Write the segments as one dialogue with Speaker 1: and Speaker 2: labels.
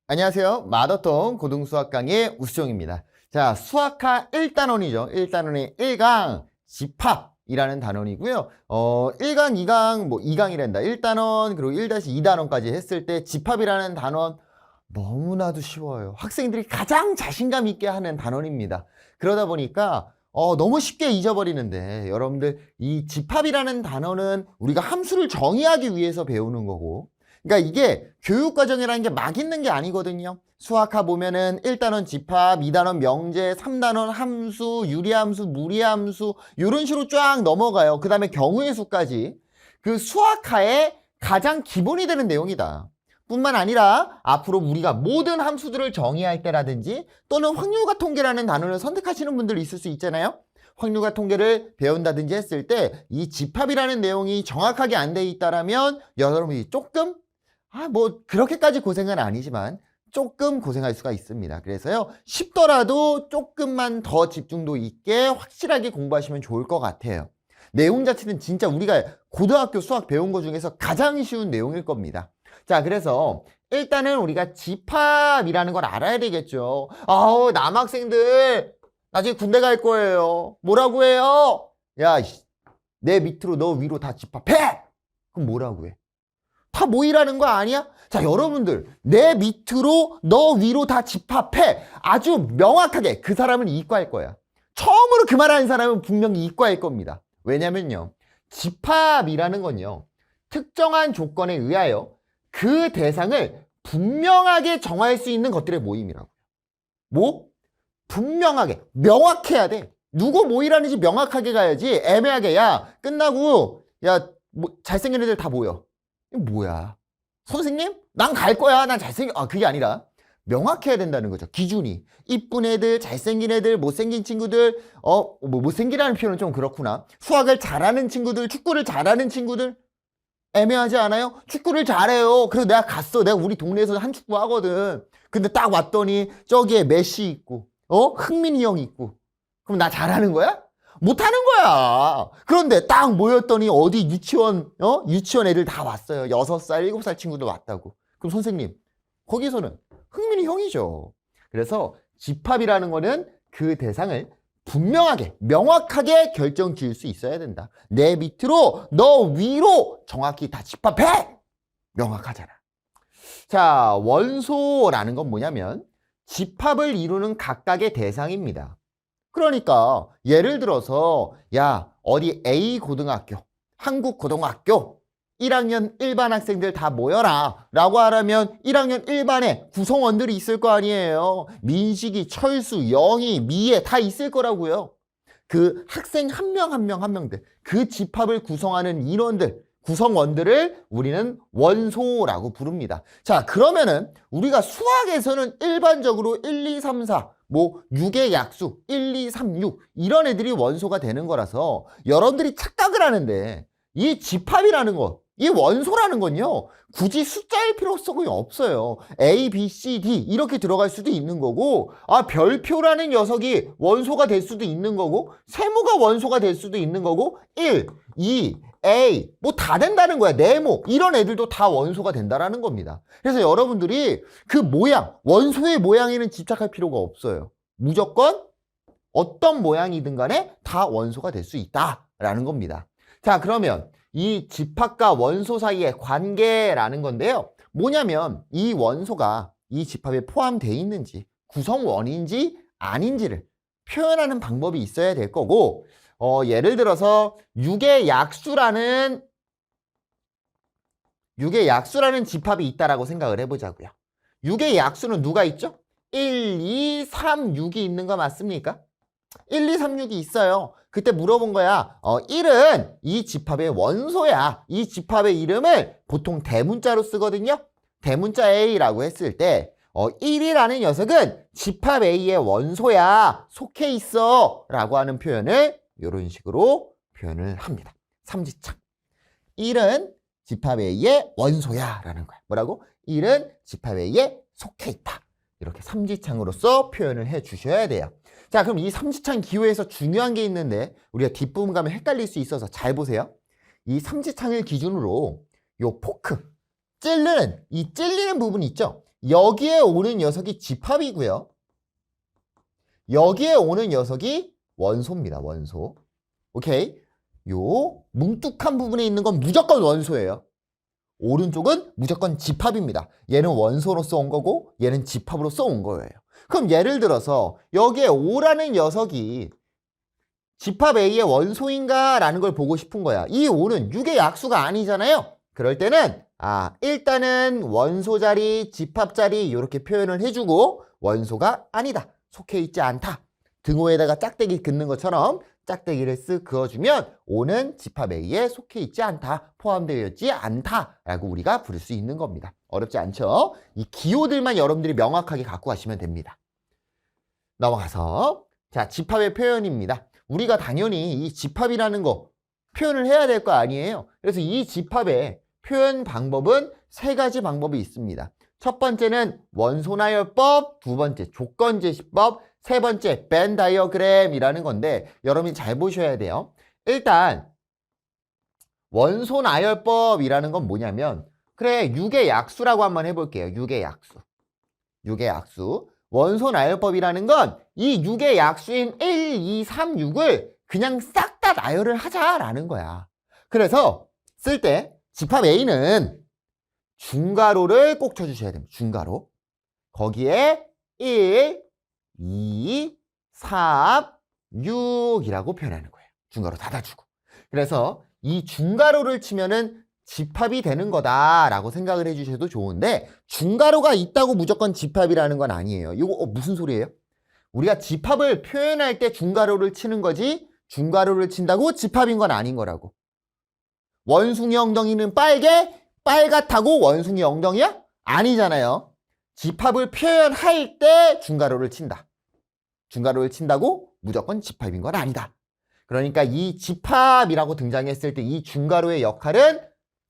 Speaker 1: 안녕하세요. 마더통 고등수학 강의 우수종입니다. 자, 수학하 1단원이죠. 1단원의 1강 집합이라는 단원이고요. 1강, 2강, 2강이란다. 1단원 그리고 1-2단원까지 했을 때 집합이라는 단원 너무나도 쉬워요. 학생들이 가장 자신감 있게 하는 단원입니다. 그러다 보니까 너무 쉽게 잊어버리는데 여러분들 이 집합이라는 단어는 우리가 함수를 정의하기 위해서 배우는 거고, 그러니까 이게 교육과정이라는 게 막 있는 게 아니거든요. 수학하 보면은 1단원 집합, 2단원 명제, 3단원 함수, 유리함수, 무리함수 이런 식으로 쫙 넘어가요. 그 다음에 경우의 수까지. 그 수학하의 가장 기본이 되는 내용이다. 뿐만 아니라 앞으로 우리가 모든 함수들을 정의할 때라든지 또는 확률과 통계라는 단어를 선택하시는 분들이 있을 수 있잖아요. 확률과 통계를 배운다든지 했을 때 이 집합이라는 내용이 정확하게 안 돼 있다라면 여러분이 조금 그렇게까지 고생은 아니지만 조금 고생할 수가 있습니다. 그래서요, 쉽더라도 조금만 더 집중도 있게 확실하게 공부하시면 좋을 것 같아요. 내용 자체는 진짜 우리가 고등학교 수학 배운 것 중에서 가장 쉬운 내용일 겁니다. 자, 그래서 일단은 우리가 집합이라는 걸 알아야 되겠죠. 남학생들 나중에 군대 갈 거예요. 뭐라고 해요? 야, 내 밑으로 너 위로 다 집합해! 그럼 뭐라고 해? 다 모이라는 거 아니야? 자, 여러분들 내 밑으로 너 위로 다 집합해. 아주 명확하게 그 사람을 이과할 거야. 처음으로 그 말하는 사람은 분명히 이과일 겁니다. 왜냐면요, 집합이라는 건요, 특정한 조건에 의하여 그 대상을 분명하게 정할 수 있는 것들의 모임이라고. 분명하게 명확해야 돼. 누구 모이라는지 명확하게 가야지. 애매하게 끝나고 잘생긴 애들 다 모여. 이거 뭐야? 선생님? 난 갈 거야. 난 그게 아니라 명확해야 된다는 거죠. 기준이. 이쁜 애들, 잘생긴 애들, 못생긴 친구들, 못생기라는 표현은 좀 그렇구나. 수학을 잘하는 친구들, 축구를 잘하는 친구들. 애매하지 않아요? 축구를 잘해요. 그래서 내가 갔어. 내가 우리 동네에서 한 축구 하거든. 근데 딱 왔더니 저기에 메시 있고, 흥민이 형 있고. 그럼 나 잘하는 거야? 못하는 거야. 그런데 딱 모였더니 어디 유치원 애들 다 왔어요. 6살, 7살 친구들 왔다고. 그럼 선생님, 거기서는 흥민이 형이죠. 그래서 집합이라는 거는 그 대상을 분명하게, 명확하게 결정 지을 수 있어야 된다. 내 밑으로, 너 위로 정확히 다 집합해! 명확하잖아. 자, 원소라는 건 뭐냐면 집합을 이루는 각각의 대상입니다. 그러니까 예를 들어서 어디 A 고등학교, 한국 고등학교 1학년 일반 학생들 다 모여라 라고 하라면 1학년 1반에 구성원들이 있을 거 아니에요. 민식이, 철수, 영희, 미애 다 있을 거라고요. 그 학생 한 명 한 명들, 그 집합을 구성하는 인원들, 구성원들을 우리는 원소라고 부릅니다. 자, 그러면은 우리가 수학에서는 일반적으로 1, 2, 3, 4 6의 약수 1, 2, 3, 6 이런 애들이 원소가 되는 거라서 여러분들이 착각을 하는데, 이 집합이라는 거, 이 원소라는 건요, 굳이 숫자일 필요성이 없어요. A, B, C, D 이렇게 들어갈 수도 있는 거고, 별표라는 녀석이 원소가 될 수도 있는 거고, 세모가 원소가 될 수도 있는 거고, 1, 2, A 다 된다는 거야. 네모 이런 애들도 다 원소가 된다라는 겁니다. 그래서 여러분들이 그 모양, 원소의 모양에는 집착할 필요가 없어요. 무조건 어떤 모양이든 간에 다 원소가 될 수 있다라는 겁니다. 자, 그러면 이 집합과 원소 사이의 관계라는 건데요, 뭐냐면 이 원소가 이 집합에 포함되어 있는지 구성원인지 아닌지를 표현하는 방법이 있어야 될 거고, 예를 들어서 6의 약수라는 집합이 있다라고 생각을 해보자고요. 6의 약수는 누가 있죠? 1, 2, 3, 6이 있는 거 맞습니까? 1, 2, 3, 6이 있어요. 그때 물어본 거야. 1은 이 집합의 원소야. 이 집합의 이름을 보통 대문자로 쓰거든요. 대문자 A라고 했을 때 1이라는 녀석은 집합 A의 원소야. 속해 있어. 라고 하는 표현을 이런 식으로 표현을 합니다. 삼지창. 1은 집합 A의 원소야 라는 거야. 뭐라고? 1은 집합 A에 속해 있다. 이렇게 삼지창으로서 표현을 해 주셔야 돼요. 자, 그럼 이 삼지창 기호에서 중요한 게 있는데 우리가 뒷부분 가면 헷갈릴 수 있어서 잘 보세요. 이 삼지창을 기준으로 요 포크, 이 찔리는 부분 있죠? 여기에 오는 녀석이 집합이고요. 여기에 오는 녀석이 원소입니다. 원소. 오케이? 요 뭉툭한 부분에 있는 건 무조건 원소예요. 오른쪽은 무조건 집합입니다. 얘는 원소로 써온 거고 얘는 집합으로 써온 거예요. 그럼 예를 들어서 여기에 O라는 녀석이 집합 A의 원소인가? 라는 걸 보고 싶은 거야. 이 O는 6의 약수가 아니잖아요. 그럴 때는 일단은 원소 자리, 집합 자리 이렇게 표현을 해주고 원소가 아니다. 속해 있지 않다. 등호에다가 짝대기 긋는 것처럼 짝대기를 쓱 그어주면 O는 집합 A에 속해 있지 않다. 포함되어 있지 않다. 라고 우리가 부를 수 있는 겁니다. 어렵지 않죠? 이 기호들만 여러분들이 명확하게 갖고 가시면 됩니다. 넘어가서 자, 집합의 표현입니다. 우리가 당연히 이 집합이라는 거 표현을 해야 될 거 아니에요. 그래서 이 집합의 표현 방법은 3가지 방법이 있습니다. 첫 번째는 원소나열법, 두 번째 조건제시법, 세 번째 벤 다이어그램이라는 건데 여러분이 잘 보셔야 돼요. 일단 원소나열법이라는 건 뭐냐면 그래 6의 약수라고 한번 해볼게요. 6의 약수. 6의 약수. 원소나열법이라는 건 이 6의 약수인 1, 2, 3, 6을 그냥 싹 다 나열을 하자라는 거야. 그래서 쓸 때 집합 A는 중괄호를 꼭 쳐주셔야 됩니다. 중괄호. 거기에 1, 2, 3, 6이라고 표현하는 거예요. 중괄호 닫아주고. 그래서 이 중괄호를 치면은 집합이 되는 거다라고 생각을 해주셔도 좋은데 중괄호가 있다고 무조건 집합이라는 건 아니에요. 이거 무슨 소리예요? 우리가 집합을 표현할 때 중괄호를 치는 거지 중괄호를 친다고 집합인 건 아닌 거라고. 원숭이 엉덩이는 빨갛다고 원숭이 엉덩이야? 아니잖아요. 집합을 표현할 때 중괄호를 친다. 중괄호를 친다고 무조건 집합인 건 아니다. 그러니까 이 집합이라고 등장했을 때 이 중괄호의 역할은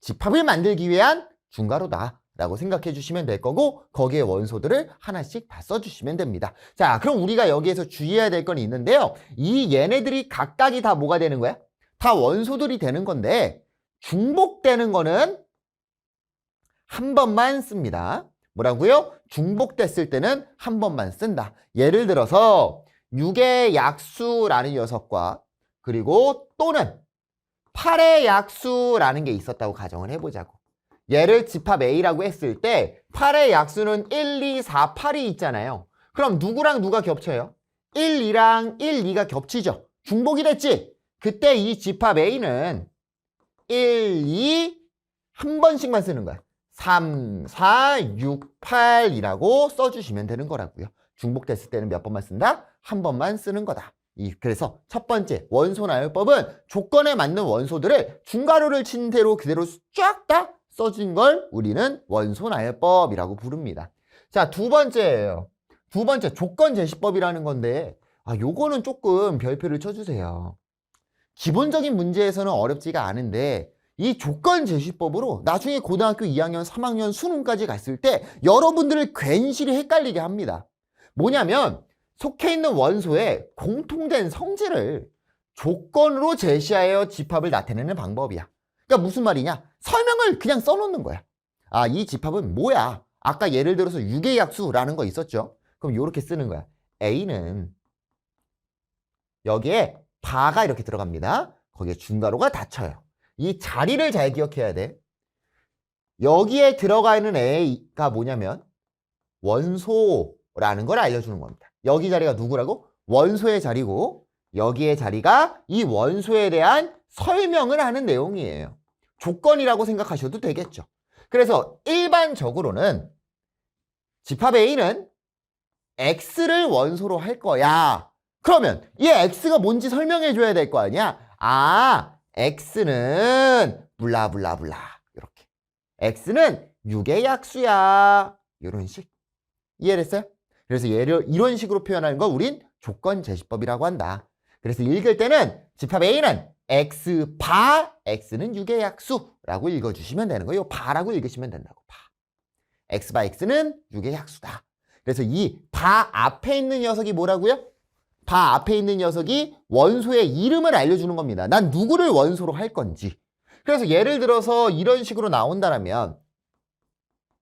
Speaker 1: 집합을 만들기 위한 중괄호다 라고 생각해 주시면 될 거고 거기에 원소들을 하나씩 다 써주시면 됩니다. 자, 그럼 우리가 여기에서 주의해야 될 건 있는데요. 이 얘네들이 각각이 다 뭐가 되는 거야? 다 원소들이 되는 건데 중복되는 거는 한 번만 씁니다. 뭐라고요? 중복됐을 때는 한 번만 쓴다. 예를 들어서 6의 약수라는 녀석과 그리고 또는 8의 약수라는 게 있었다고 가정을 해보자고. 얘를 집합 A라고 했을 때 8의 약수는 1, 2, 4, 8이 있잖아요. 그럼 누구랑 누가 겹쳐요? 1, 2랑 1, 2가 겹치죠. 중복이 됐지? 그때 이 집합 A는 1, 2 한 번씩만 쓰는 거야. 3, 4, 6, 8이라고 써주시면 되는 거라고요. 중복됐을 때는 몇 번만 쓴다? 한 번만 쓰는 거다. 그래서 첫 번째 원소나열법은 조건에 맞는 원소들을 중괄호를 친 대로 그대로 쫙 다 써준 걸 우리는 원소나열법이라고 부릅니다. 자, 두 번째예요. 두 번째 조건제시법이라는 건데 요거는 조금 별표를 쳐주세요. 기본적인 문제에서는 어렵지가 않은데 이 조건제시법으로 나중에 고등학교 2학년, 3학년 수능까지 갔을 때 여러분들을 괜시리 헷갈리게 합니다. 뭐냐면 속해 있는 원소의 공통된 성질을 조건으로 제시하여 집합을 나타내는 방법이야. 그러니까 무슨 말이냐? 설명을 그냥 써놓는 거야. 이 집합은 뭐야? 아까 예를 들어서 6의 약수라는 거 있었죠? 그럼 이렇게 쓰는 거야. A는 여기에 바가 이렇게 들어갑니다. 거기에 중괄호가 닫혀요. 이 자리를 잘 기억해야 돼. 여기에 들어가 있는 A가 뭐냐면 원소라는 걸 알려주는 겁니다. 여기 자리가 누구라고? 원소의 자리고 여기의 자리가 이 원소에 대한 설명을 하는 내용이에요. 조건이라고 생각하셔도 되겠죠. 그래서 일반적으로는 집합 A는 X를 원소로 할 거야. 그러면 이 X가 뭔지 설명해 줘야 될 거 아니야? X는 블라블라블라 이렇게. X는 6의 약수야. 이런 식. 이해됐어요? 그래서 이런 식으로 표현하는 걸 우린 조건제시법이라고 한다. 그래서 읽을 때는 집합 A는 X 바, X는 6의 약수라고 읽어주시면 되는 거예요. 바라고 읽으시면 된다고. 바. X 바 X는 6의 약수다. 그래서 이 바 앞에 있는 녀석이 뭐라고요? 바 앞에 있는 녀석이 원소의 이름을 알려주는 겁니다. 난 누구를 원소로 할 건지. 그래서 예를 들어서 이런 식으로 나온다면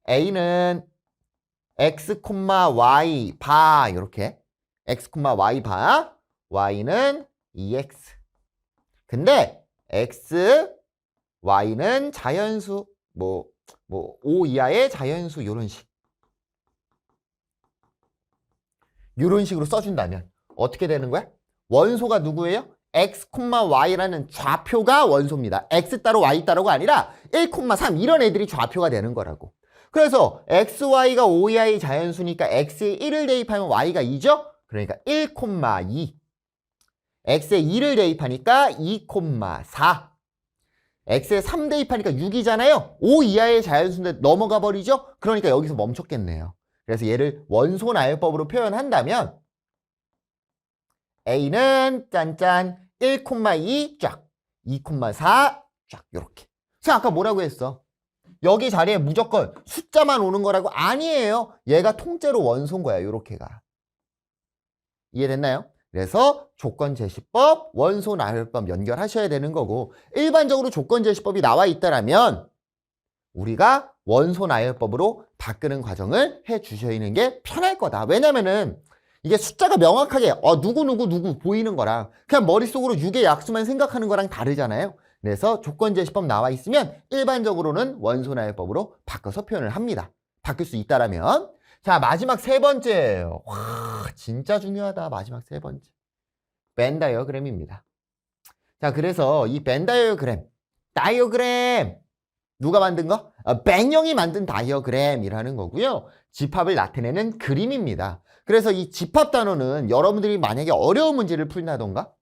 Speaker 1: A는 x, y 바 이렇게 x, y 바 y는 2x. 근데 x, y는 자연수 뭐 5 이하의 자연수 이런 식. 이런 식으로 써준다면 어떻게 되는 거야? 원소가 누구예요? x, y라는 좌표가 원소입니다. x 따로 y 따로가 아니라 1, 3 이런 애들이 좌표가 되는 거라고. 그래서 x, y가 5 이하의 자연수니까 x에 1을 대입하면 y가 2죠? 그러니까 1, 2. x에 2를 대입하니까 2, 4. x에 3 대입하니까 6이잖아요. 5 이하의 자연수인데 넘어가 버리죠? 그러니까 여기서 멈췄겠네요. 그래서 얘를 원소 나열법으로 표현한다면 a는 짠짠 1,2 쫙, 2,4 쫙 이렇게. 그래서 아까 뭐라고 했어? 여기 자리에 무조건 숫자만 오는 거라고? 아니에요. 얘가 통째로 원소인 거야. 요렇게가. 이해됐나요? 그래서 조건제시법, 원소 나열법 연결하셔야 되는 거고 일반적으로 조건제시법이 나와 있다라면 우리가 원소 나열법으로 바꾸는 과정을 해 주시는 게 편할 거다. 왜냐면은 이게 숫자가 명확하게 누구 보이는 거랑 그냥 머릿속으로 6의 약수만 생각하는 거랑 다르잖아요. 그래서 조건제시법 나와 있으면 일반적으로는 원소 나열법으로 바꿔서 표현을 합니다. 바꿀 수 있다라면. 자, 마지막 세 번째예요. 와, 진짜 중요하다. 마지막 세 번째. 벤 다이어그램입니다. 자, 그래서 이 벤 다이어그램 누가 만든 거? 벤형이 만든 다이어그램이라는 거고요. 집합을 나타내는 그림입니다. 그래서 이 집합 단어는 여러분들이 만약에 어려운 문제를 풀다던가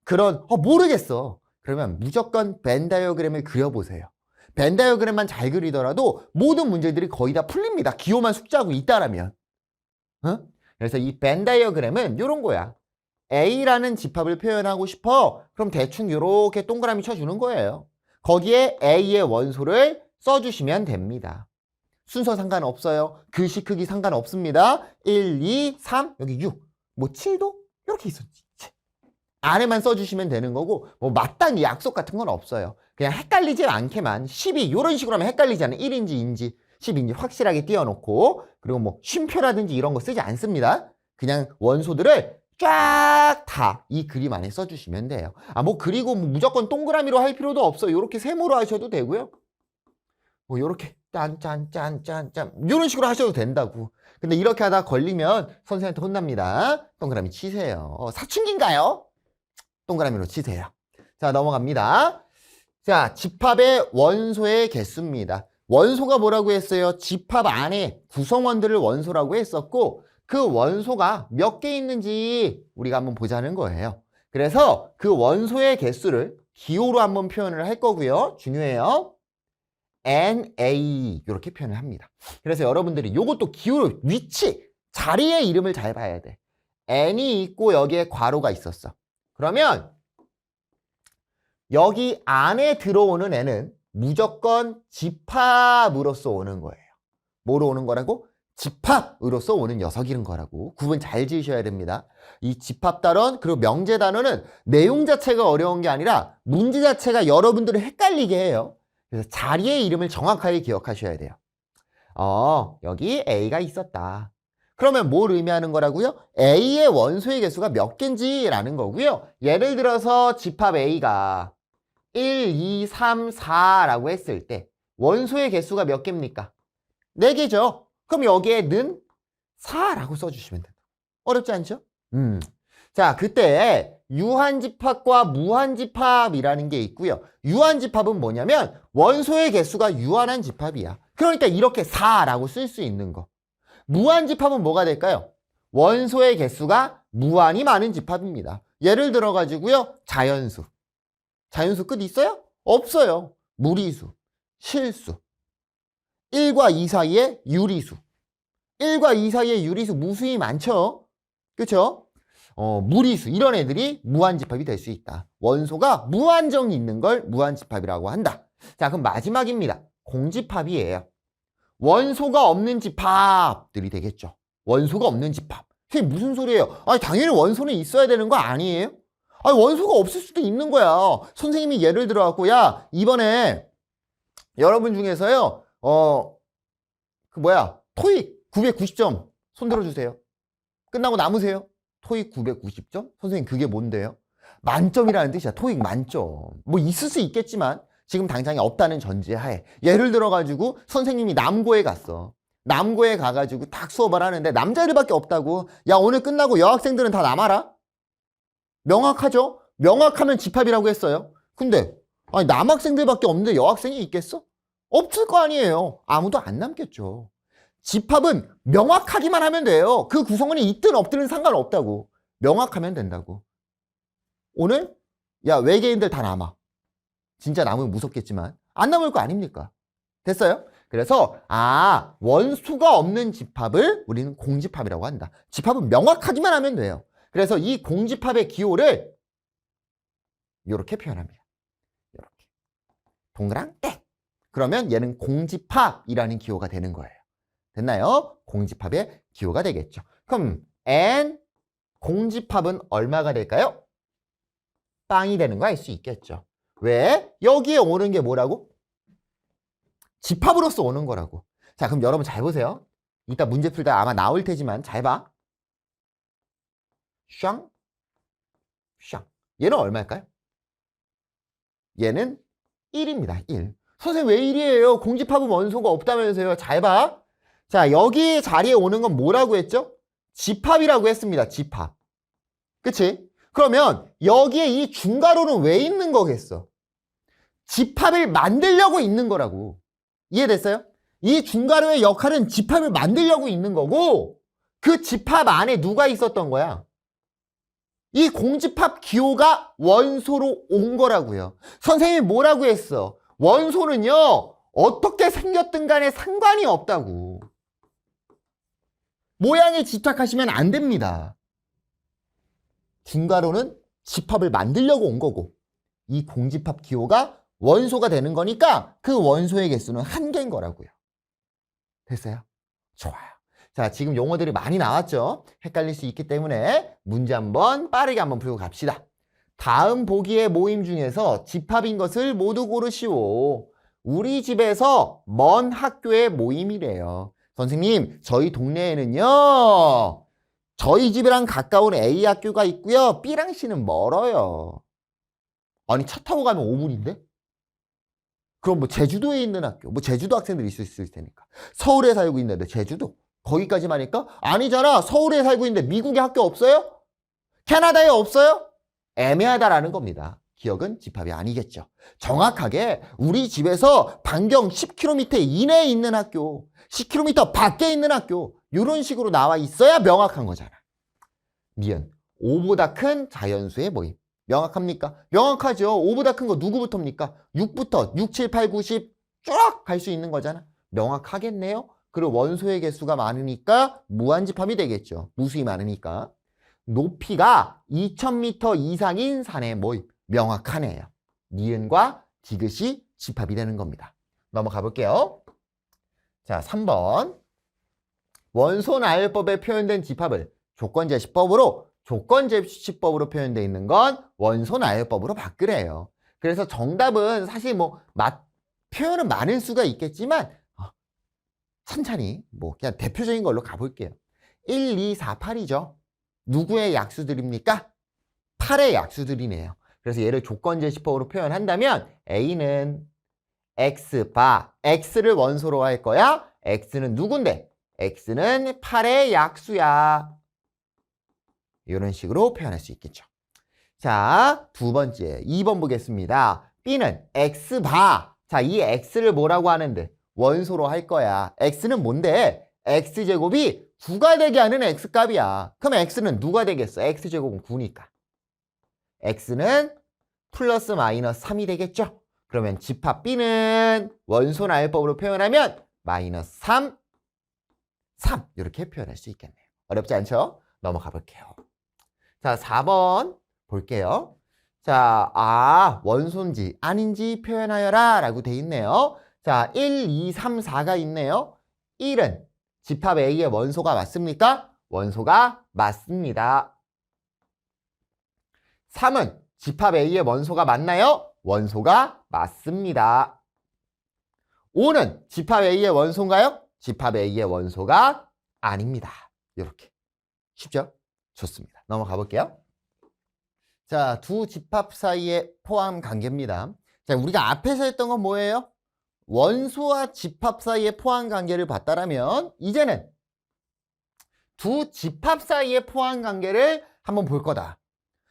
Speaker 1: 그런 모르겠어. 그러면 무조건 벤 다이어그램을 그려보세요. 벤 다이어그램만 잘 그리더라도 모든 문제들이 거의 다 풀립니다. 기호만 숙지하고 있다라면. 그래서 이 벤 다이어그램은 이런 거야. A라는 집합을 표현하고 싶어. 그럼 대충 이렇게 동그라미 쳐주는 거예요. 거기에 A의 원소를 써주시면 됩니다. 순서 상관없어요. 글씨 크기 상관없습니다. 1, 2, 3, 여기 6. 뭐 7도? 이렇게 있었지. 안에만 써주시면 되는 거고 뭐 마땅히 약속 같은 건 없어요. 그냥 헷갈리지 않게만 12 이런 식으로 하면 헷갈리지 않아요. 1인지 2인지 10인지 확실하게 띄워놓고 그리고 뭐 쉼표라든지 이런 거 쓰지 않습니다. 그냥 원소들을 쫙 다 이 그림 안에 써주시면 돼요. 뭐 그리고 뭐 무조건 동그라미로 할 필요도 없어요. 이렇게 세모로 하셔도 되고요. 뭐 이렇게 짠짠짠짠짠 이런 식으로 하셔도 된다고. 근데 이렇게 하다 걸리면 선생님한테 혼납니다. 동그라미 치세요. 사춘기인가요? 동그라미로 치세요. 자, 넘어갑니다. 자, 집합의 원소의 개수입니다. 원소가 뭐라고 했어요? 집합 안에 구성원들을 원소라고 했었고 그 원소가 몇 개 있는지 우리가 한번 보자는 거예요. 그래서 그 원소의 개수를 기호로 한번 표현을 할 거고요. 중요해요. NA 이렇게 표현을 합니다. 그래서 여러분들이 이것도 기호 위치, 자리의 이름을 잘 봐야 돼. N이 있고 여기에 괄호가 있었어. 그러면 여기 안에 들어오는 N은 무조건 집합으로서 오는 거예요. 뭐로 오는 거라고? 집합으로서 오는 녀석이는 거라고. 구분 잘 지으셔야 됩니다. 이 집합 단원 그리고 명제 단원은 내용 자체가 어려운 게 아니라 문제 자체가 여러분들을 헷갈리게 해요. 그래서 자리의 이름을 정확하게 기억하셔야 돼요. 여기 A가 있었다. 그러면 뭘 의미하는 거라고요? A의 원소의 개수가 몇 개인지라는 거고요. 예를 들어서 집합 A가 1, 2, 3, 4라고 했을 때 원소의 개수가 몇 개입니까? 4개죠. 그럼 여기에는 4라고 써주시면 된다. 어렵지 않죠? 자, 그때 유한집합과 무한집합이라는 게 있고요. 유한집합은 뭐냐면 원소의 개수가 유한한 집합이야. 그러니까 이렇게 4라고 쓸 수 있는 거. 무한집합은 뭐가 될까요? 원소의 개수가 무한히 많은 집합입니다. 예를 들어 가지고요. 자연수. 자연수 끝 있어요? 없어요. 무리수, 실수. 1과 2 사이에 유리수. 1과 2 사이에 유리수 무수히 많죠? 그쵸? 무리수 이런 애들이 무한집합이 될 수 있다. 원소가 무한정이 있는 걸 무한집합이라고 한다. 자, 그럼 마지막입니다. 공집합이에요. 원소가 없는 집합들이 되겠죠. 원소가 없는 집합. 그게 무슨 소리예요? 당연히 원소는 있어야 되는 거 아니에요? 원소가 없을 수도 있는 거야. 선생님이 예를 들어갖고 야 이번에 여러분 중에서요 토익 990점 손 들어주세요. 끝나고 남으세요. 토익 990점? 선생님 그게 뭔데요? 만점이라는 뜻이야. 토익 만점. 뭐 있을 수 있겠지만 지금 당장에 없다는 전제하에 예를 들어가지고 선생님이 남고에 갔어. 남고에 가가지고 딱 수업을 하는데 남자애들밖에 없다고. 야 오늘 끝나고 여학생들은 다 남아라. 명확하죠? 명확하면 집합이라고 했어요. 근데 아니 남학생들밖에 없는데 여학생이 있겠어? 없을 거 아니에요. 아무도 안 남겠죠. 집합은 명확하기만 하면 돼요. 그 구성원이 있든 없든 상관없다고. 명확하면 된다고. 오늘 야 외계인들 다 남아. 진짜 남으면 무섭겠지만 안 남을 거 아닙니까? 됐어요? 그래서 원수가 없는 집합을 우리는 공집합이라고 한다. 집합은 명확하기만 하면 돼요. 그래서 이 공집합의 기호를 이렇게 표현합니다. 이렇게 동그랑 땡. 그러면 얘는 공집합이라는 기호가 되는 거예요. 됐나요? 공집합의 기호가 되겠죠. 그럼 n 공집합은 얼마가 될까요? 빵이 되는 거 알 수 있겠죠. 왜? 여기에 오는 게 뭐라고? 집합으로서 오는 거라고. 자, 그럼 여러분 잘 보세요. 이따 문제 풀 때 아마 나올 테지만 잘 봐. 샹, 샹. 얘는 얼마일까요? 얘는 1입니다. 1. 선생님 왜 1이에요? 공집합은 원소가 없다면서요. 잘 봐. 자, 여기 자리에 오는 건 뭐라고 했죠? 집합이라고 했습니다. 집합. 그치? 그러면 여기에 이 중괄호는 왜 있는 거겠어? 집합을 만들려고 있는 거라고. 이해됐어요? 이 중괄호의 역할은 집합을 만들려고 있는 거고 그 집합 안에 누가 있었던 거야? 이 공집합 기호가 원소로 온 거라고요. 선생님이 뭐라고 했어? 원소는요, 어떻게 생겼든 간에 상관이 없다고. 모양에 집착하시면 안 됩니다. 중괄호는 집합을 만들려고 온 거고 이 공집합 기호가 원소가 되는 거니까 그 원소의 개수는 한 개인 거라고요. 됐어요? 좋아요. 자, 지금 용어들이 많이 나왔죠? 헷갈릴 수 있기 때문에 문제 한번 빠르게 한번 풀고 갑시다. 다음 보기의 모임 중에서 집합인 것을 모두 고르시오. 우리 집에서 먼 학교의 모임이래요. 선생님, 저희 동네에는요, 저희 집이랑 가까운 A 학교가 있고요. B랑 C는 멀어요. 아니, 차 타고 가면 5분인데? 그럼 뭐 제주도에 있는 학교, 뭐 제주도 학생들이 있을 테니까. 서울에 살고 있는데 제주도? 거기까지만 하니까? 아니잖아. 서울에 살고 있는데 미국에 학교 없어요? 캐나다에 없어요? 애매하다라는 겁니다. 기억은 집합이 아니겠죠. 정확하게 우리 집에서 반경 10km 이내에 있는 학교, 10km 밖에 있는 학교 이런 식으로 나와 있어야 명확한 거잖아. 니은 5보다 큰 자연수의 모임. 명확합니까? 명확하죠. 5보다 큰 거 누구부터입니까? 6부터 6, 7, 8, 9, 10 쭉 갈 수 있는 거잖아. 명확하겠네요. 그리고 원소의 개수가 많으니까 무한집합이 되겠죠. 무수히 많으니까. 높이가 2000m 이상인 산의 모임. 명확하네요. 니은과 디귿이 집합이 되는 겁니다. 넘어가 볼게요. 자, 3번. 원소 나열법에 표현된 집합을 조건제시법으로 표현되어 있는 건 원소 나열법으로 바꾸래요. 그래서 정답은 사실 뭐 표현은 많을 수가 있겠지만 천천히 뭐 그냥 대표적인 걸로 가볼게요. 1, 2, 4, 8이죠. 누구의 약수들입니까? 8의 약수들이네요. 그래서 얘를 조건제시법으로 표현한다면 A는 X바, X를 원소로 할 거야. X는 누군데? X는 8의 약수야. 이런 식으로 표현할 수 있겠죠. 자, 두 번째 2번 보겠습니다. B는 X바. 자, 이 X를 뭐라고 하는데? 원소로 할 거야. X는 뭔데? X제곱이 9가 되게 하는 X값이야. 그럼 X는 누가 되겠어? X제곱은 9니까. X는 플러스 마이너스 3이 되겠죠? 그러면 집합 B는 원소 나열법으로 표현하면 마이너스 3, 3 이렇게 표현할 수 있겠네요. 어렵지 않죠? 넘어가 볼게요. 자, 4번 볼게요. 자, 원소인지 아닌지 표현하여라 라고 돼 있네요. 자, 1, 2, 3, 4가 있네요. 1은 집합 A의 원소가 맞습니까? 원소가 맞습니다. 3은 집합 A의 원소가 맞나요? 원소가 맞습니다. 5는 집합 A의 원소인가요? 집합 A의 원소가 아닙니다. 이렇게. 쉽죠? 좋습니다. 넘어가 볼게요. 자, 두 집합 사이의 포함 관계입니다. 자, 우리가 앞에서 했던 건 뭐예요? 원소와 집합 사이의 포함 관계를 봤다라면 이제는 두 집합 사이의 포함 관계를 한번 볼 거다.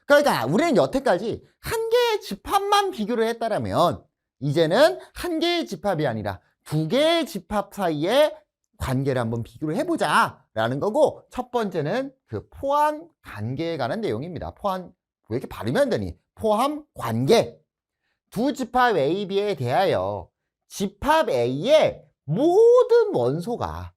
Speaker 1: 그러니까 우리는 여태까지 한 개의 집합만 비교를 했다라면 이제는 한 개의 집합이 아니라 두 개의 집합 사이의 관계를 한번 비교를 해보자 라는 거고, 첫 번째는 그 포함 관계에 관한 내용입니다. 포함, 왜 이렇게 발음이 안 되니? 포함 관계. 두 집합 A, B에 대하여 집합 A의 모든 원소가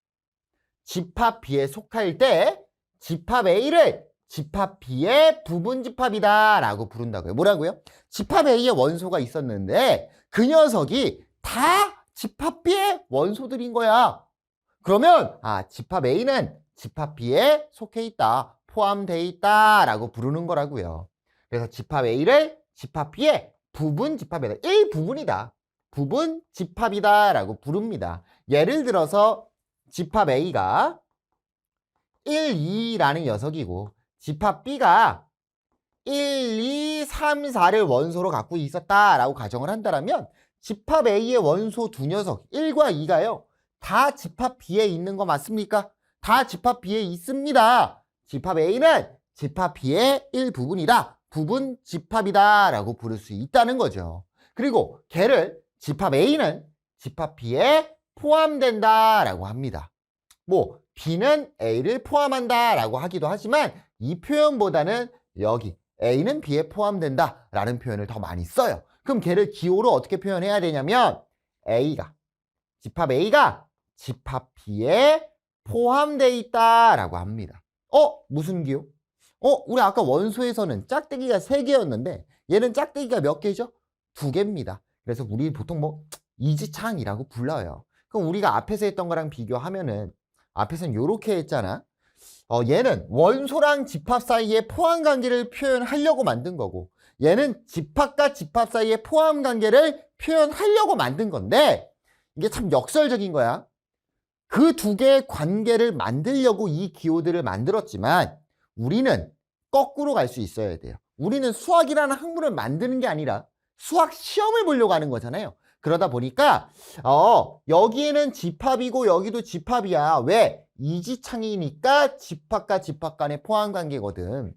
Speaker 1: 집합 B에 속할 때 집합 A를 집합 B의 부분 집합이다 라고 부른다고요. 뭐라고요? 집합 A의 원소가 있었는데 그 녀석이 다 집합 B의 원소들인 거야. 그러면 집합 A는 집합 B에 속해 있다, 포함되어 있다 라고 부르는 거라고요. 그래서 집합 A를 집합 B의 부분 집합이다, 일부분이다, 부분 집합이다 라고 부릅니다. 예를 들어서 집합 A가 1, 2라는 녀석이고 집합 B가 1, 2, 3, 4를 원소로 갖고 있었다라고 가정을 한다면 집합 A의 원소 두 녀석 1과 2가요 다 집합 B에 있는 거 맞습니까? 다 집합 B에 있습니다. 집합 A는 집합 B의 일부분이다, 부분 집합이다 라고 부를 수 있다는 거죠. 그리고 걔를 집합 A는 집합 B에 포함된다 라고 합니다. 뭐 B는 A를 포함한다 라고 하기도 하지만 이 표현보다는 여기 A는 B에 포함된다 라는 표현을 더 많이 써요. 그럼 걔를 기호로 어떻게 표현해야 되냐면 집합 A가 집합 B에 포함되어 있다 라고 합니다. 무슨 기호? 우리 아까 원소에서는 짝대기가 3개였는데 얘는 짝대기가 몇 개죠? 2개입니다. 그래서 우리 보통 뭐 이지창이라고 불러요. 그럼 우리가 앞에서 했던 거랑 비교하면은 앞에서는 요렇게 했잖아. 얘는 원소랑 집합 사이의 포함 관계를 표현하려고 만든 거고 얘는 집합과 집합 사이의 포함 관계를 표현하려고 만든 건데 이게 참 역설적인 거야. 그 두 개의 관계를 만들려고 이 기호들을 만들었지만 우리는 거꾸로 갈 수 있어야 돼요. 우리는 수학이라는 학문을 만드는 게 아니라 수학 시험을 보려고 하는 거잖아요. 그러다 보니까 여기에는 집합이고 여기도 집합이야. 왜? 이지창이니까 집합과 집합 간의 포함 관계거든.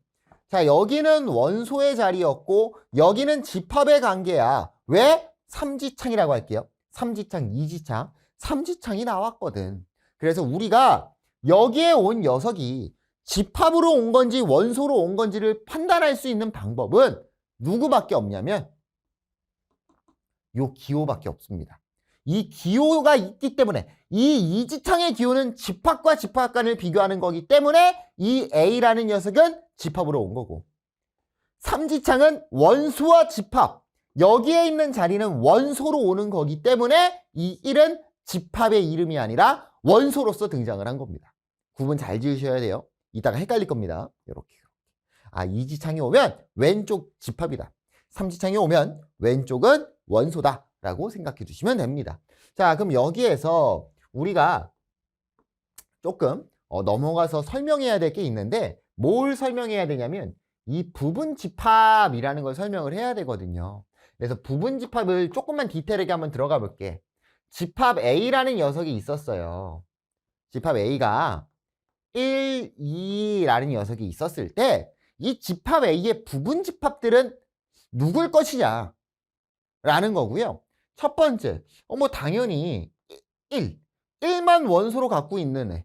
Speaker 1: 자, 여기는 원소의 자리였고 여기는 집합의 관계야. 왜? 삼지창이라고 할게요. 삼지창, 이지창. 삼지창이 나왔거든. 그래서 우리가 여기에 온 녀석이 집합으로 온 건지 원소로 온 건지를 판단할 수 있는 방법은 누구밖에 없냐면 요 기호밖에 없습니다. 이 기호가 있기 때문에 이 이지창의 기호는 집합과 집합 간을 비교하는 거기 때문에 이 A라는 녀석은 집합으로 온 거고 삼지창은 원소와 집합, 여기에 있는 자리는 원소로 오는 거기 때문에 이 1은 집합의 이름이 아니라 원소로서 등장을 한 겁니다. 구분 잘 지으셔야 돼요. 이따가 헷갈릴 겁니다. 이렇게. 이지창이 오면 왼쪽 집합이다. 삼지창이 오면 왼쪽은 원소다 라고 생각해 주시면 됩니다. 자, 그럼 여기에서 우리가 조금 넘어가서 설명해야 될 게 있는데 뭘 설명해야 되냐면 이 부분 집합이라는 걸 설명을 해야 되거든요. 그래서 부분 집합을 조금만 디테일하게 한번 들어가 볼게. 집합 A라는 녀석이 있었어요. 집합 A가 1, 2라는 녀석이 있었을 때 이 집합 A의 부분 집합들은 누굴 것이냐 라는 거고요. 첫 번째, 뭐 당연히 1만 원소로 갖고 있는 애.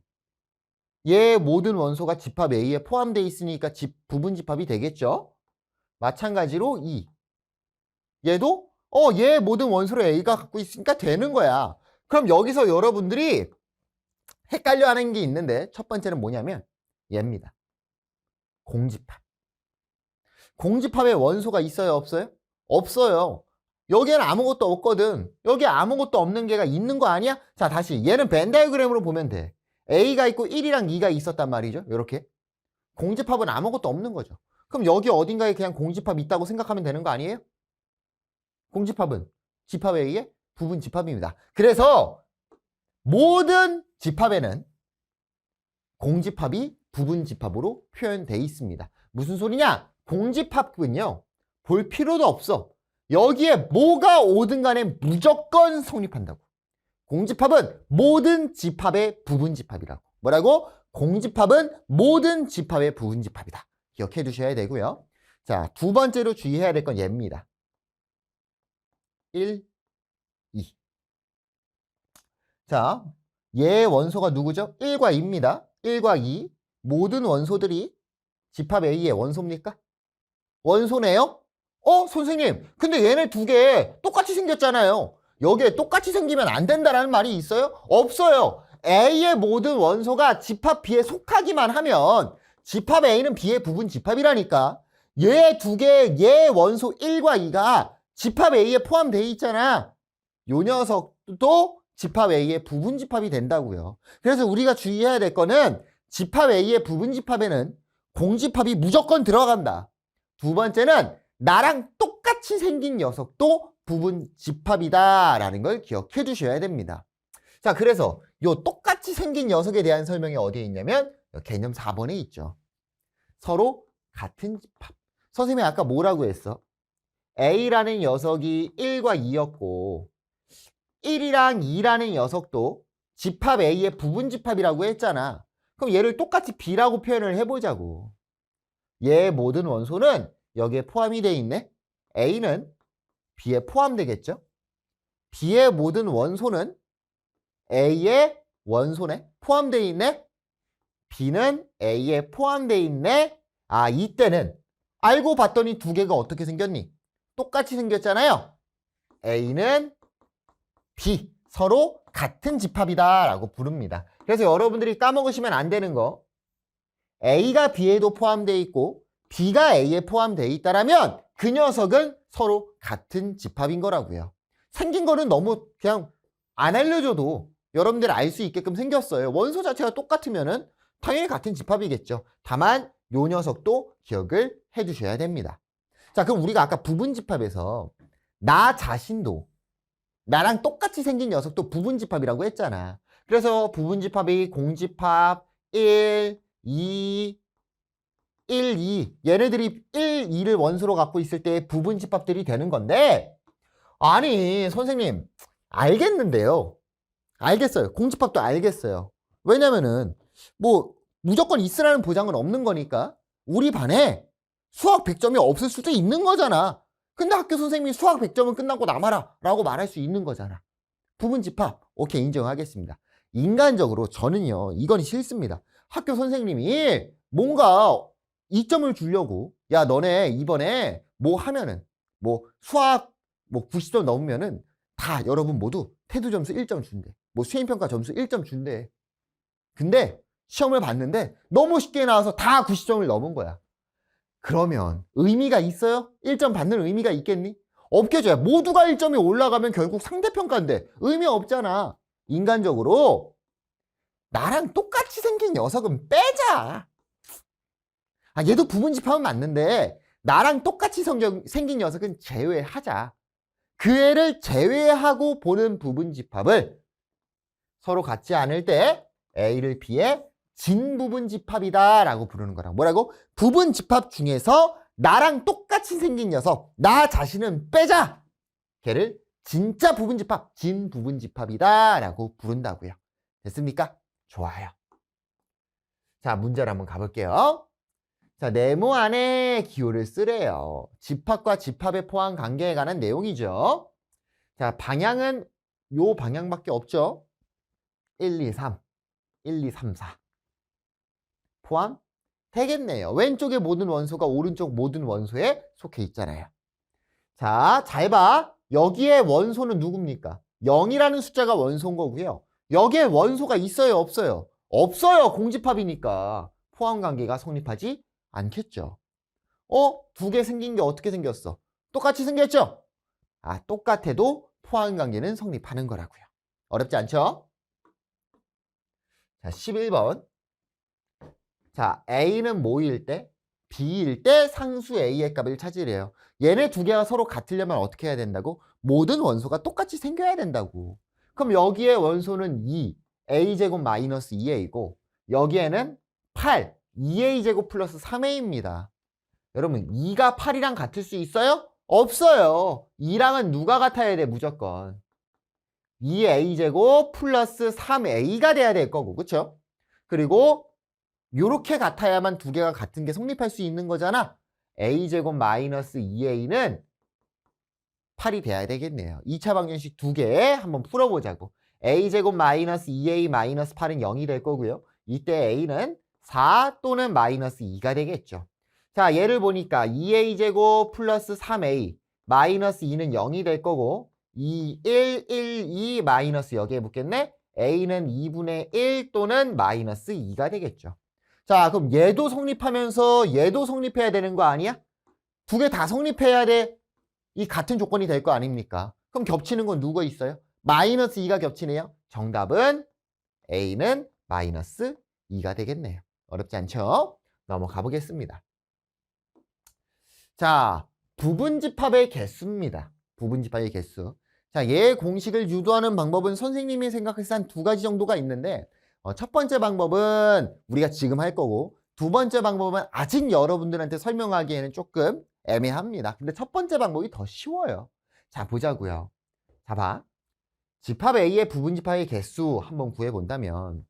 Speaker 1: 얘 모든 원소가 집합 A에 포함되어 있으니까 부분 집합이 되겠죠. 마찬가지로 2. 얘도 얘 모든 원소를 A가 갖고 있으니까 되는 거야. 그럼 여기서 여러분들이 헷갈려 하는 게 있는데 첫 번째는 뭐냐면 얘입니다. 공집합. 공집합에 원소가 있어요, 없어요? 없어요. 여기에는 아무것도 없거든. 여기 아무것도 없는 개가 있는 거 아니야? 자, 다시 얘는 벤 다이어그램으로 보면 돼. A가 있고 1이랑 2가 있었단 말이죠. 이렇게. 공집합은 아무것도 없는 거죠. 그럼 여기 어딘가에 그냥 공집합 있다고 생각하면 되는 거 아니에요? 공집합은 집합 A의 부분 집합입니다. 그래서 모든 집합에는 공집합이 부분집합으로 표현되어 있습니다. 무슨 소리냐? 공집합은요, 볼 필요도 없어. 여기에 뭐가 오든 간에 무조건 성립한다고. 공집합은 모든 집합의 부분집합이라고. 뭐라고? 공집합은 모든 집합의 부분집합이다. 기억해 두셔야 되고요. 자, 두 번째로 주의해야 될 건 얘입니다. 1, 2. 자, 얘의 원소가 누구죠? 1과 2입니다. 1과 2. 모든 원소들이 집합 A의 원소입니까? 원소네요? 선생님, 근데 얘네 두 개 똑같이 생겼잖아요. 여기에 똑같이 생기면 안 된다라는 말이 있어요? 없어요. A의 모든 원소가 집합 B에 속하기만 하면 집합 A는 B의 부분 집합이라니까. 얘 두 개, 얘 원소 1과 2가 집합 A에 포함되어 있잖아. 요 녀석도 집합 A의 부분 집합이 된다고요. 그래서 우리가 주의해야 될 거는 집합 A의 부분 집합에는 공집합이 무조건 들어간다. 두 번째는 나랑 똑같이 생긴 녀석도 부분 집합이다라는 걸 기억해 두셔야 됩니다. 자, 그래서 요 똑같이 생긴 녀석에 대한 설명이 어디에 있냐면 개념 4번에 있죠. 서로 같은 집합. 선생님이 아까 뭐라고 했어? A라는 녀석이 1과 2였고 1이랑 2라는 녀석도 집합 A의 부분 집합이라고 했잖아. 그럼 얘를 똑같이 B라고 표현을 해보자고. 얘의 모든 원소는 여기에 포함이 돼 있네. A는 B에 포함되겠죠. B의 모든 원소는 A의 원소네. 포함되어 있네. B는 A에 포함되어 있네. 아, 이때는 알고 봤더니 두 개가 어떻게 생겼니? 똑같이 생겼잖아요. A는 B, 서로 같은 집합이다 라고 부릅니다. 그래서 여러분들이 까먹으시면 안 되는 거, A가 B에도 포함되어 있고 B가 A에 포함되어 있다라면 그 녀석은 서로 같은 집합인 거라고요. 생긴 거는 너무 그냥 안 알려줘도 여러분들 알 수 있게끔 생겼어요. 원소 자체가 똑같으면은 당연히 같은 집합이겠죠. 다만 요 녀석도 기억을 해 두셔야 됩니다. 자, 그럼 우리가 아까 부분 집합에서 나 자신도 나랑 똑같이 생긴 녀석도 부분 집합이라고 했잖아. 그래서 부분 집합이 공집합 1, 2, 1, 2 얘네들이 1, 2를 원소로 갖고 있을 때 부분 집합들이 되는 건데, 아니 선생님 알겠는데요. 알겠어요. 공집합도 알겠어요. 왜냐면은 뭐 무조건 있으라는 보장은 없는 거니까. 우리 반에 수학 100점이 없을 수도 있는 거잖아. 근데 학교 선생님이 수학 100점은 끝나고 남아라 라고 말할 수 있는 거잖아. 부분 집합 오케이, 인정하겠습니다. 인간적으로 저는요 이건 싫습니다. 학교 선생님이 뭔가 이점을 주려고, 야 너네 이번에 뭐 하면은 뭐 수학 뭐 90점 넘으면은 다 여러분 모두 태도 점수 1점 준대. 뭐 수행평가 점수 1점 준대. 근데 시험을 봤는데 너무 쉽게 나와서 다 90점을 넘은 거야. 그러면 의미가 있어요? 1점 받는 의미가 있겠니? 없겠죠. 모두가 1점이 올라가면 결국 상대평가인데 의미 없잖아. 인간적으로 나랑 똑같이 생긴 녀석은 빼자. 아, 얘도 부분집합은 맞는데 나랑 똑같이 생긴 녀석은 제외하자. 그 애를 제외하고 보는 부분집합을 서로 같지 않을 때 A를 B의 진부분집합이다 라고 부르는 거라. 뭐라고? 부분집합 중에서 나랑 똑같이 생긴 녀석, 나 자신은 빼자. 걔를 진짜 부분집합, 진부분집합이다 라고 부른다고요. 됐습니까? 좋아요. 자, 문제를 한번 가볼게요. 자, 네모 안에 기호를 쓰래요. 집합과 집합의 포함 관계에 관한 내용이죠. 자, 방향은 요 방향밖에 없죠. 1, 2, 3. 1, 2, 3, 4. 포함 되겠네요. 왼쪽의 모든 원소가 오른쪽 모든 원소에 속해 있잖아요. 자, 잘 봐. 여기에 원소는 누굽니까? 0이라는 숫자가 원소인 거고요. 여기에 원소가 있어요, 없어요? 없어요. 공집합이니까 포함 관계가 성립하지 않겠죠. 두 개 생긴 게 어떻게 생겼어? 똑같이 생겼죠? 아, 똑같아도 포함 관계는 성립하는 거라고요. 어렵지 않죠? 자, 11번. 자, A는 뭐일 때? B일 때 상수 A의 값을 찾으래요. 얘네 두 개가 서로 같으려면 어떻게 해야 된다고? 모든 원소가 똑같이 생겨야 된다고. 그럼 여기에 원소는 2, A제곱 마이너스 2A고 여기에는 8, 2a제곱 플러스 3a입니다. 여러분 2가 8이랑 같을 수 있어요? 없어요. 2랑은 누가 같아야 돼? 무조건 2a제곱 플러스 3a가 돼야 될 거고, 그쵸? 그리고 요렇게 같아야만 두 개가 같은 게 성립할 수 있는 거잖아. a제곱 마이너스 2a는 8이 돼야 되겠네요. 2차 방정식 두 개 한번 풀어보자고. a제곱 마이너스 2a 마이너스 8은 0이 될 거고요. 이때 a는 4 또는 마이너스 2가 되겠죠. 자, 얘를 보니까 2a제곱 플러스 3a 마이너스 2는 0이 될 거고 2, 1, 1, 2 마이너스 여기에 붙겠네. a는 2분의 1 또는 마이너스 2가 되겠죠. 자, 그럼 얘도 성립하면서 얘도 성립해야 되는 거 아니야? 두 개 다 성립해야 돼. 이 같은 조건이 될 거 아닙니까? 그럼 겹치는 건 누가 있어요? 마이너스 2가 겹치네요. 정답은 a는 마이너스 2가 되겠네요. 어렵지 않죠? 넘어가 보겠습니다. 자, 부분집합의 개수입니다. 부분집합의 개수. 자, 얘 공식을 유도하는 방법은 선생님이 생각해서 한 두 가지 정도가 있는데 첫 번째 방법은 우리가 지금 할 거고 두 번째 방법은 아직 여러분들한테 설명하기에는 조금 애매합니다. 근데 첫 번째 방법이 더 쉬워요. 자, 보자고요. 자, 봐. 집합 A의 부분집합의 개수 한번 구해본다면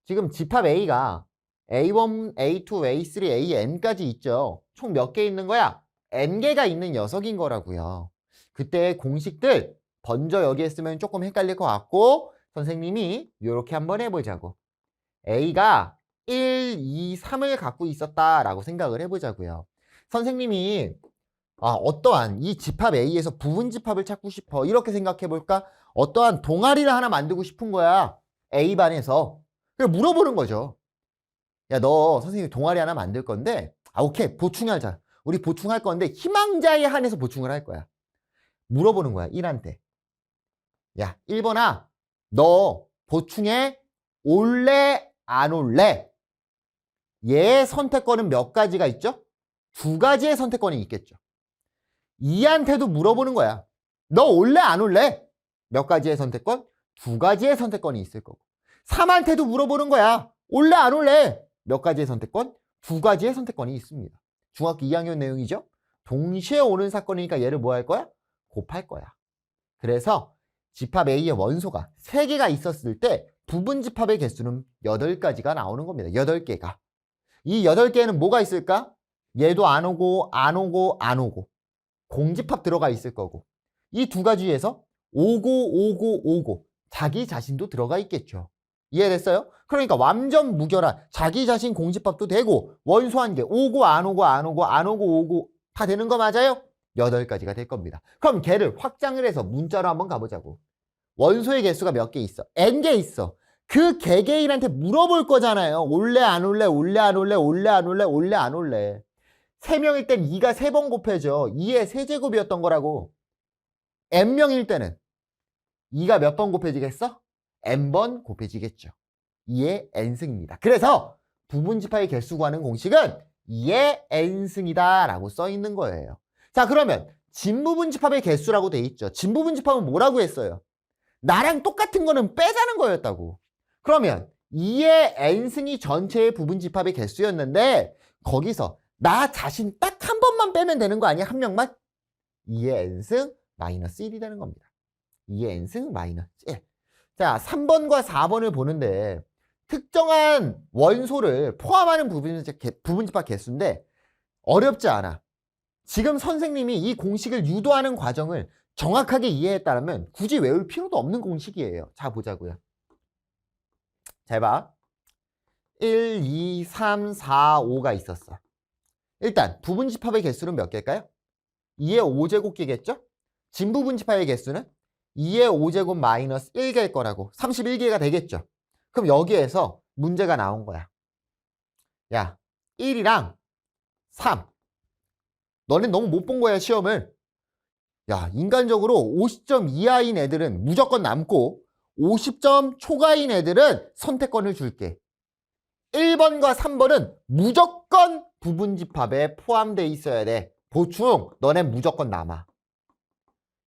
Speaker 1: 지금 집합 A가 A1, A2, A3, AN까지 있죠. 총 몇 개 있는 거야? N개가 있는 녀석인 거라고요. 그때 공식들 먼저 여기에 쓰면 조금 헷갈릴 것 같고 선생님이 이렇게 한번 해보자고. A가 1, 2, 3을 갖고 있었다라고 생각을 해보자고요. 선생님이 어떠한 이 집합 A에서 부분집합을 찾고 싶어 이렇게 생각해볼까? 어떠한 동아리를 하나 만들고 싶은 거야. A반에서. 그래서 물어보는 거죠. 야, 너 선생님이 동아리 하나 만들 건데 오케이, 보충하자. 우리 보충할 건데 희망자에 한해서 보충을 할 거야. 물어보는 거야, 1한테. 야, 1번아, 너 보충에 올래 안 올래? 얘의 선택권은 몇 가지가 있죠? 두 가지의 선택권이 있겠죠. 2한테도 물어보는 거야. 너 올래 안 올래? 몇 가지의 선택권? 두 가지의 선택권이 있을 거고. 3한테도 물어보는 거야. 올래 안 올래? 몇 가지의 선택권? 두 가지의 선택권이 있습니다. 중학교 2학년 내용이죠. 동시에 오는 사건이니까 얘를 뭐 할 거야? 곱할 거야. 그래서 집합 A의 원소가 3개가 있었을 때 부분집합의 개수는 8가지가 나오는 겁니다. 8개가. 이 8개에는 뭐가 있을까? 얘도 안 오고 안 오고 안 오고 공집합 들어가 있을 거고 이 두 가지에서 오고 자기 자신도 들어가 있겠죠. 이해됐어요? 그러니까 완전 무결한 자기 자신 공집합도 되고 원소 한 개 오고 안 오고 안 오고 안 오고 오고 다 되는 거 맞아요? 8가지가 될 겁니다. 그럼 걔를 확장을 해서 문자로 한번 가보자고. 원소의 개수가 몇 개 있어? N개 있어. 그 개개인한테 물어볼 거잖아요. 올래 안 올래? 올래 안 올래? 올래 안 올래? 올래 안 올래? 3명일 땐 2가 3번 곱해져. 2의 세제곱이었던 거라고. N명일 때는 2가 몇 번 곱해지겠어? N번 곱해지겠죠. 2의 N승입니다. 그래서 부분집합의 개수 구하는 공식은 2의 N승이다 라고 써 있는 거예요. 자, 그러면 진부분집합의 개수라고 돼 있죠. 진부분집합은 뭐라고 했어요? 나랑 똑같은 거는 빼자는 거였다고. 그러면 2의 N승이 전체의 부분집합의 개수였는데 거기서 나 자신 딱 한 번만 빼면 되는 거 아니야? 한 명만? 2의 N승 마이너스 1이 되는 겁니다. 2의 N승 마이너스 1. 자, 3번과 4번을 보는데 특정한 원소를 포함하는 부분집합 개수인데 어렵지 않아. 지금 선생님이 이 공식을 유도하는 과정을 정확하게 이해했다면 굳이 외울 필요도 없는 공식이에요. 자, 보자고요. 잘 봐. 1, 2, 3, 4, 5가 있었어. 일단 부분집합의 개수는 몇 개일까요? 2의 5제곱개겠죠? 진부분집합의 개수는 2의 5제곱 마이너스 1개일 거라고. 31개가 되겠죠? 그럼 여기에서 문제가 나온 거야. 야, 1이랑 3. 너는 너무 못 본 거야, 시험을. 야, 인간적으로 50점 이하인 애들은 무조건 남고 50점 초과인 애들은 선택권을 줄게. 1번과 3번은 무조건 부분집합에 포함되어 있어야 돼. 보충, 너넨 무조건 남아.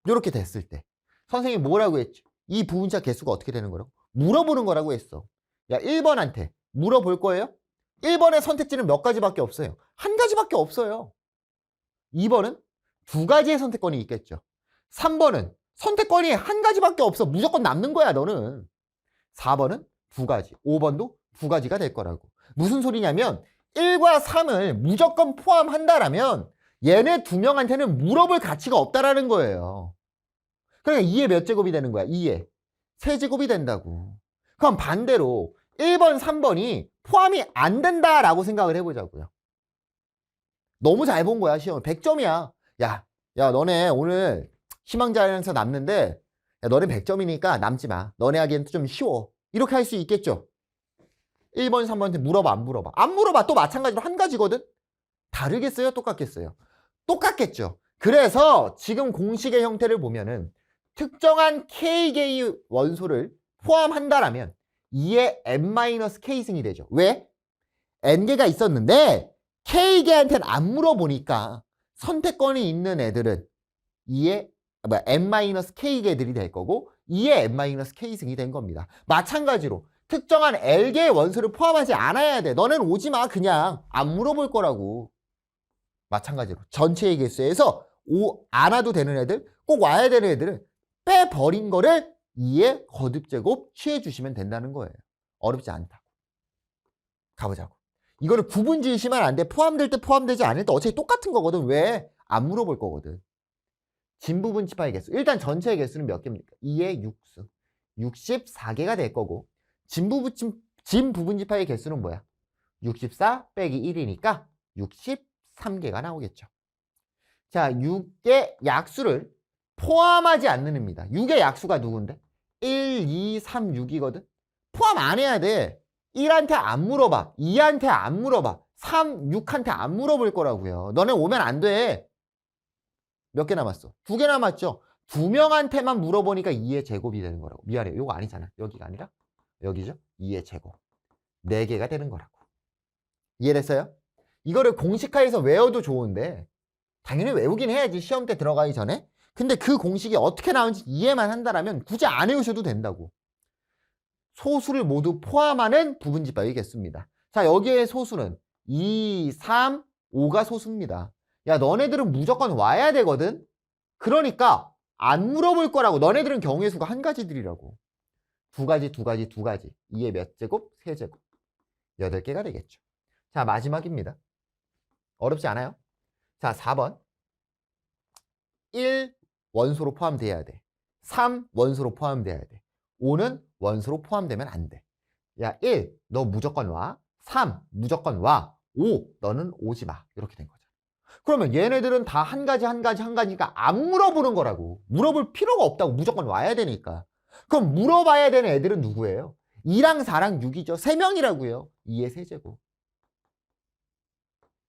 Speaker 1: 이렇게 됐을 때 선생님이 뭐라고 했지? 이 부분차 개수가 어떻게 되는 거라고? 물어보는 거라고 했어. 야, 1번한테 물어볼 거예요? 1번의 선택지는 몇 가지밖에 없어요. 한 가지밖에 없어요. 2번은 두 가지의 선택권이 있겠죠. 3번은 선택권이 한 가지밖에 없어. 무조건 남는 거야, 너는. 4번은 두 가지, 5번도 두 가지가 될 거라고. 무슨 소리냐면 1과 3을 무조건 포함한다라면 얘네 두 명한테는 물어볼 가치가 없다라는 거예요. 그러니까 2의 몇 제곱이 되는 거야? 2의 세제곱이 된다고. 그럼 반대로 1번, 3번이 포함이 안 된다라고 생각을 해보자고요. 너무 잘 본 거야, 시험. 100점이야. 야, 너네 오늘 희망자랑에서 남는데, 야, 너네 100점이니까 남지 마. 너네 하기엔 좀 쉬워. 이렇게 할 수 있겠죠? 1번, 3번한테 물어봐, 안 물어봐? 안 물어봐. 또 마찬가지로 한 가지거든? 다르겠어요? 똑같겠어요? 똑같겠죠? 그래서 지금 공식의 형태를 보면은 특정한 K개의 원소를 포함한다라면 2의 n-K승이 되죠. 왜? N개가 있었는데 K개한테는 안 물어보니까 선택권이 있는 애들은 2의 n-K개들이 될 거고 2의 n-K승이 된 겁니다. 마찬가지로 특정한 L개의 원소를 포함하지 않아야 돼. 너는 오지 마. 그냥 안 물어볼 거라고. 마찬가지로 전체의 개수에서 안 와도 되는 애들, 꼭 와야 되는 애들은 빼버린 거를 2의 거듭제곱 취해주시면 된다는 거예요. 어렵지 않다고. 가보자고. 이거는 구분 지으시면 안 돼. 포함될 때 포함되지 않을 때 어차피 똑같은 거거든. 왜? 안 물어볼 거거든. 진부분집합의 개수. 일단 전체의 개수는 몇 개입니까? 2의 6수. 64개가 될 거고 진부분집합의 개수는 뭐야? 64 빼기 1이니까 63개가 나오겠죠. 자, 6의 약수를 포함하지 않는 의미다. 6의 약수가 누군데? 1, 2, 3, 6이거든? 포함 안 해야 돼. 1한테 안 물어봐. 2한테 안 물어봐. 3, 6한테 안 물어볼 거라고요. 너네 오면 안 돼. 몇 개 남았어? 2개 남았죠? 2명한테만 물어보니까 2의 제곱이 되는 거라고. 미안해요. 이거 아니잖아. 여기가 아니라 여기죠? 2의 제곱. 4개가 되는 거라고. 이해됐어요? 이거를 공식화해서 외워도 좋은데 당연히 외우긴 해야지. 시험 때 들어가기 전에. 근데 그 공식이 어떻게 나오는지 이해만 한다면 굳이 안 외우셔도 된다고. 소수를 모두 포함하는 부분집합이겠습니다. 자, 여기에 소수는 2, 3, 5가 소수입니다. 야, 너네들은 무조건 와야 되거든? 그러니까 안 물어볼 거라고. 너네들은 경우의 수가 한 가지들이라고. 두 가지. 2의 몇 제곱? 세제곱. 8개가 되겠죠. 자, 마지막입니다. 어렵지 않아요? 자, 4번. 1 원소로 포함돼야 돼. 3 원소로 포함돼야 돼. 5는 원소로 포함되면 안 돼. 야, 1 너 무조건 와. 3 무조건 와. 5 너는 오지 마. 이렇게 된 거죠. 그러면 얘네들은 다 한 가지가 안 물어보는 거라고. 물어볼 필요가 없다고. 무조건 와야 되니까. 그럼 물어봐야 되는 애들은 누구예요? 2랑 4랑 6이죠. 3명이라고요. 2의 세제곱.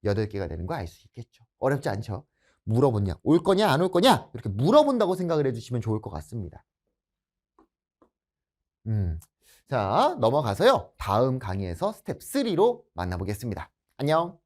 Speaker 1: 8개가 되는 거 알 수 있겠죠. 어렵지 않죠? 물어보냐, 올 거냐, 안 올 거냐, 이렇게 물어본다고 생각을 해주시면 좋을 것 같습니다. 자, 넘어가서요. 다음 강의에서 스텝 3로 만나보겠습니다. 안녕.